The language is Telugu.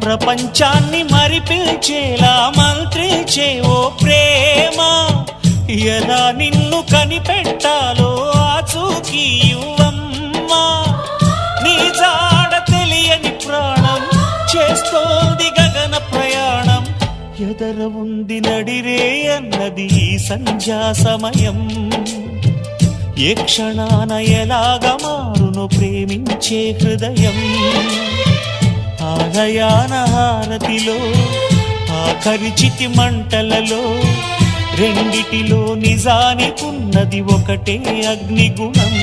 ప్రపంచాన్ని మరిపించేలా మంత్రించే ఓ ప్రేమ, ఎలా నిన్ను కనిపెట్టాలో ఆచూకీ ఇవ్వమ్మా. నీ జాడ తెలియని ప్రాణం చేస్తోంది గగన ప్రయాణం, ఎదర ఉంది నడిరే అన్నది ఈ సంధ్యా సమయం. ఏ క్షణాన ఎలాగ మారును ప్రేమించే హృదయం. ఆలయాన హారతిలో ఆఖరి చితి మంటలలో రెండిటిలో నిజానికున్నది ఒకటే అగ్నిగుణం.